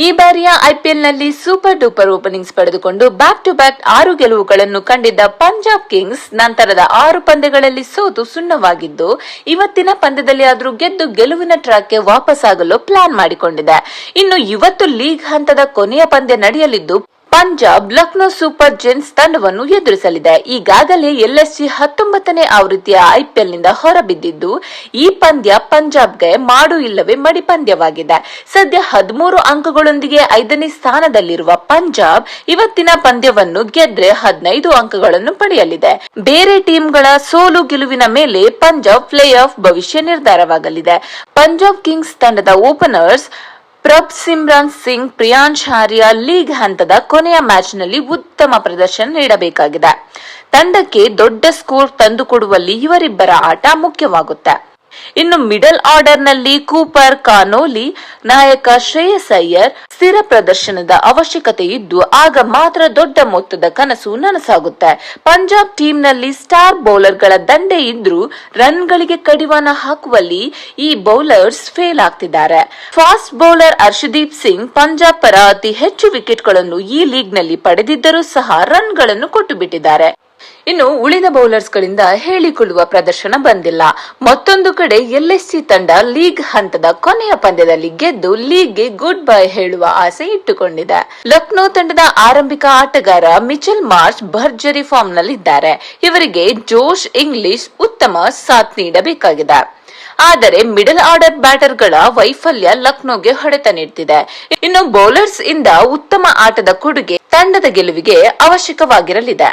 ಈ ಬಾರಿಯ ಐಪಿಎಲ್ನಲ್ಲಿ ಸೂಪರ್ ಡೂಪರ್ ಓಪನಿಂಗ್ಸ್ ಪಡೆದುಕೊಂಡು ಬ್ಯಾಕ್ ಟು ಬ್ಯಾಕ್ 6 ಗೆಲುವುಗಳನ್ನು ಕಂಡಿದ್ದ ಪಂಜಾಬ್ ಕಿಂಗ್ಸ್ ನಂತರದ 6 ಪಂದ್ಯಗಳಲ್ಲಿ ಸೋತು ಸುಣ್ಣವಾಗಿದ್ದು, ಇವತ್ತಿನ ಪಂದ್ಯದಲ್ಲಿ ಆದರೂ ಗೆದ್ದು ಗೆಲುವಿನ ಟ್ರ್ಯಾಕ್ಗೆ ವಾಪಸ್ಸಾಗಲು ಪ್ಲಾನ್ ಮಾಡಿಕೊಂಡಿದೆ. ಇನ್ನು ಇವತ್ತು ಲೀಗ್ ಹಂತದ ಕೊನೆಯ ಪಂದ್ಯ ನಡೆಯಲಿದ್ದು, ಪಂಜಾಬ್ ಲಕ್ನೋ ಸೂಪರ್ ಜೈಂಟ್ಸ್ ತಂಡವನ್ನು ಎದುರಿಸಲಿದೆ. ಈಗಾಗಲೇ ಎಲ್ಎಸ್ಜಿ 19ನೇ ಆವೃತ್ತಿಯ ಐಪಿಎಲ್ನಿಂದ ಹೊರಬಿದ್ದಿದ್ದು, ಈ ಪಂದ್ಯ ಪಂಜಾಬ್ಗೆ ಮಾಡು ಇಲ್ಲವೇ ಮಡಿ ಪಂದ್ಯವಾಗಿದೆ. ಸದ್ಯ 13 ಅಂಕಗಳೊಂದಿಗೆ 5ನೇ ಸ್ಥಾನದಲ್ಲಿರುವ ಪಂಜಾಬ್ ಇವತ್ತಿನ ಪಂದ್ಯವನ್ನು ಗೆದ್ರೆ 15 ಅಂಕಗಳನ್ನು ಪಡೆಯಲಿದೆ. ಬೇರೆ ಟೀಮ್ಗಳ ಸೋಲು ಗೆಲುವಿನ ಮೇಲೆ ಪಂಜಾಬ್ ಪ್ಲೇ ಆಫ್ ಭವಿಷ್ಯ ನಿರ್ಧಾರವಾಗಲಿದೆ. ಪಂಜಾಬ್ ಕಿಂಗ್ಸ್ ತಂಡದ ಓಪನರ್ಸ್ ಪ್ರಭ್ಸಿಮ್ರನ್ ಸಿಂಗ್, ಪ್ರಿಯಾಂಶ್ ಆರ್ಯ ಲೀಗ್ ಹಂತದ ಕೊನೆಯ ಮ್ಯಾಚ್ನಲ್ಲಿ ಉತ್ತಮ ಪ್ರದರ್ಶನ ನೀಡಬೇಕಾಗಿದೆ. ತಂಡಕ್ಕೆ ದೊಡ್ಡ ಸ್ಕೋರ್ ತಂದುಕೊಡುವಲ್ಲಿ ಇವರಿಬ್ಬರ ಆಟ ಮುಖ್ಯವಾಗುತ್ತೆ. ಇನ್ನು ಮಿಡಲ್ ಆರ್ಡರ್ನಲ್ಲಿ ಕೂಪರ್, ಕಾನೋಲಿ, ನಾಯಕ ಶ್ರೇಯಸ್ ಅಯ್ಯರ್ ಸ್ಥಿರ ಪ್ರದರ್ಶನದ ಅವಶ್ಯಕತೆ ಇದ್ದು, ಆಗ ಮಾತ್ರ ದೊಡ್ಡ ಮೊತ್ತದ ಕನಸು ನನಸಾಗುತ್ತೆ. ಪಂಜಾಬ್ ಟೀಮ್ನಲ್ಲಿ ಸ್ಟಾರ್ ಬೌಲರ್ಗಳ ದಂಡೆ ಇದ್ರೂ ರನ್ಗಳಿಗೆ ಕಡಿವಾಣ ಹಾಕುವಲ್ಲಿ ಈ ಬೌಲರ್ಸ್ ಫೇಲ್ ಆಗ್ತಿದ್ದಾರೆ. ಫಾಸ್ಟ್ ಬೌಲರ್ ಹರ್ಷದೀಪ್ ಸಿಂಗ್ ಪಂಜಾಬ್ ಪರ ಅತಿ ಹೆಚ್ಚು ವಿಕೆಟ್ಗಳನ್ನು ಈ ಲೀಗ್ನಲ್ಲಿ ಪಡೆದಿದ್ದರೂ ಸಹ ರನ್ಗಳನ್ನು ಕೊಟ್ಟು ಬಿಟ್ಟಿದ್ದಾರೆ. ಇನ್ನು ಉಳಿದ ಬೌಲರ್ಸ್ ಗಳಿಂದ ಹೇಳಿಕೊಳ್ಳುವ ಪ್ರದರ್ಶನ ಬಂದಿಲ್ಲ. ಮತ್ತೊಂದು ಕಡೆ ಎಲ್ಎಸ್ಸಿ ತಂಡ ಲೀಗ್ ಹಂತದ ಕೊನೆಯ ಪಂದ್ಯದಲ್ಲಿ ಗೆದ್ದು ಲೀಗ್ಗೆ ಗುಡ್ ಬೈ ಹೇಳುವ ಆಸೆ ಇಟ್ಟುಕೊಂಡಿದೆ. ಲಕ್ನೋ ತಂಡದ ಆರಂಭಿಕ ಆಟಗಾರ ಮಿಚೆಲ್ ಮಾರ್ಷ್ ಭರ್ಜರಿ ಫಾರ್ಮ್ ನಲ್ಲಿದ್ದಾರೆ. ಇವರಿಗೆ ಜೋಶ್ ಇಂಗ್ಲಿಷ್ ಉತ್ತಮ ಸಾಥ್ ನೀಡಬೇಕಾಗಿದೆ. ಆದರೆ ಮಿಡಲ್ ಆರ್ಡರ್ ಬ್ಯಾಟರ್ಗಳ ವೈಫಲ್ಯ ಲಕ್ನೋಗೆ ಹೊಡೆತ ನೀಡುತ್ತಿದೆ. ಇನ್ನು ಬೌಲರ್ಸ್ ಇಂದ ಉತ್ತಮ ಆಟದ ಕೊಡುಗೆ ತಂಡದ ಗೆಲುವಿಗೆ ಅವಶ್ಯಕವಾಗಿರಲಿದೆ.